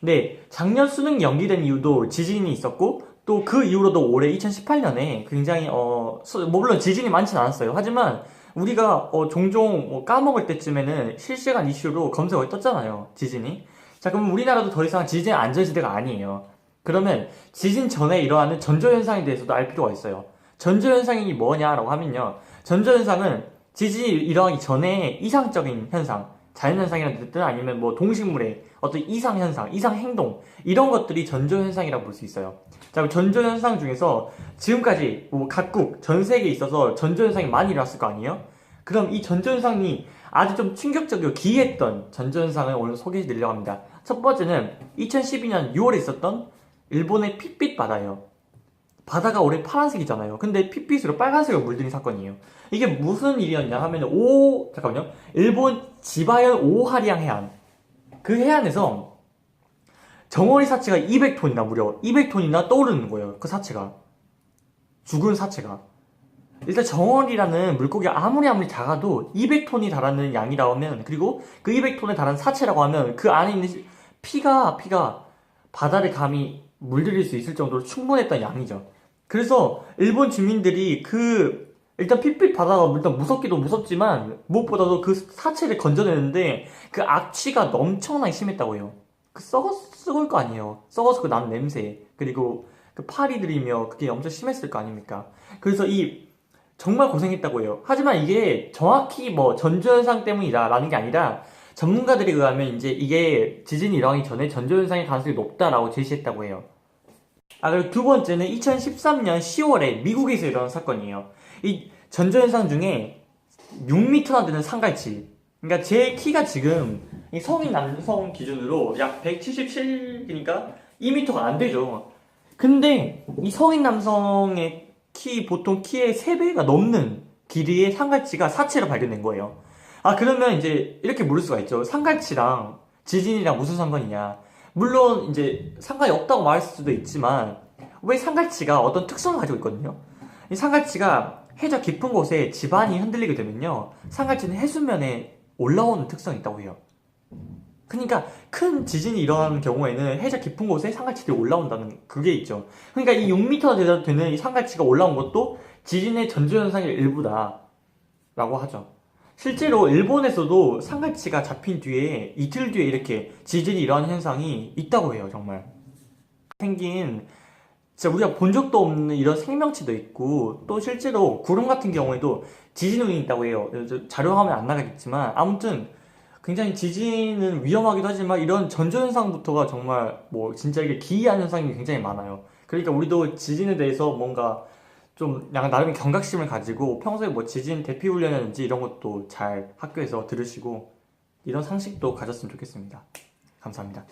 네, 작년 수능 연기된 이유도 지진이 있었고 또 그 이후로도 올해 2018년에 굉장히 뭐 물론 지진이 많진 않았어요. 하지만 우리가 종종 까먹을 때쯤에는 실시간 이슈로 검색어에 떴잖아요. 지진이. 자, 그럼 우리나라도 더 이상 지진 안전지대가 아니에요. 그러면 지진 전에 일어나는 전조현상에 대해서도 알 필요가 있어요. 전조현상이 뭐냐라고 하면요. 전조현상은 지진이 일어나기 전에 이상적인 현상, 자연현상이라 듣든 아니면 뭐 동식물의 어떤 이상현상, 이상행동 이런 것들이 전조현상이라고 볼 수 있어요. 자, 그럼 전조현상 중에서 지금까지 뭐 각국 전 세계에 있어서 전조현상이 많이 일어났을 거 아니에요? 그럼 이 전조현상이 아주 좀 충격적이고 기이했던 전조현상을 오늘 소개해 드리려고 합니다. 첫 번째는 2012년 6월에 있었던 일본의 핏빛 바다예요. 바다가 원래 파란색이잖아요. 근데 핏빛으로 빨간색으로 물든 사건이에요. 이게 무슨 일이었냐 하면 잠깐만요. 일본 지바현 오하리항 해안. 그 해안에서 정어리 사체가 200톤이나 무려 200톤이나 떠오르는 거예요. 그 사체가. 죽은 사체가. 일단 정어리라는 물고기가 아무리 작아도 200톤이 달하는 양이라고 하면, 그리고 그 200톤에 달하는 사체라고 하면 그 안에 있는 피가 바다를 감히 물들일 수 있을 정도로 충분했던 양이죠. 그래서 일본 주민들이 일단 핏빛 바다가 일단 무섭기도 무섭지만 무엇보다도 그 사체를 건져내는데 그 악취가 엄청나게 심했다고 해요. 썩을 거 아니에요. 썩어서 그 나는 냄새, 그리고 그 파리들이며 그게 엄청 심했을 거 아닙니까? 그래서 정말 고생했다고 해요. 하지만 이게 정확히 뭐 전조현상 때문이다라는 게 아니라 전문가들에 의하면 이제 이게 지진이 일어나기 전에 전조현상의 가능성이 높다라고 제시했다고 해요. 그리고 두 번째는 2013년 10월에 미국에서 일어난 사건이에요. 이 전조현상 중에 6m나 되는 상갈치. 그러니까 제 키가 지금 이 성인 남성 기준으로 약 177이니까 2m가 안 되죠. 근데 이 성인 남성의 보통 키의 3배가 넘는 길이의 상갈치가 사체로 발견된 거예요. 그러면 이제 이렇게 물을 수가 있죠. 상갈치랑 지진이랑 무슨 상관이냐. 물론 이제 상관이 없다고 말할 수도 있지만 왜 상갈치가 어떤 특성을 가지고 있거든요. 이 상갈치가 해저 깊은 곳에 지반이 흔들리게 되면요, 상갈치는 해수면에 올라오는 특성이 있다고 해요. 그러니까 큰 지진이 일어나는 경우에는 해저 깊은 곳에 상갈치들이 올라온다는 그게 있죠. 그러니까 이 6m 되는 이 상갈치가 올라온 것도 지진의 전조현상의 일부다 라고 하죠. 실제로 일본에서도 상갈치가 잡힌 뒤에 이틀 뒤에 이렇게 지진이 일어나는 현상이 있다고 해요. 정말 생긴, 진짜 우리가 본 적도 없는 이런 생명체도 있고, 또 실제로 구름 같은 경우에도 지진 운이 있다고 해요. 자료화면 안 나가겠지만 아무튼 굉장히 지진은 위험하기도 하지만 이런 전조현상부터가 정말 뭐 진짜 이게 기이한 현상이 굉장히 많아요. 그러니까 우리도 지진에 대해서 뭔가 좀 약간 나름의 경각심을 가지고 평소에 뭐 지진 대피 훈련이라든지 이런 것도 잘 학교에서 들으시고 이런 상식도 가졌으면 좋겠습니다. 감사합니다.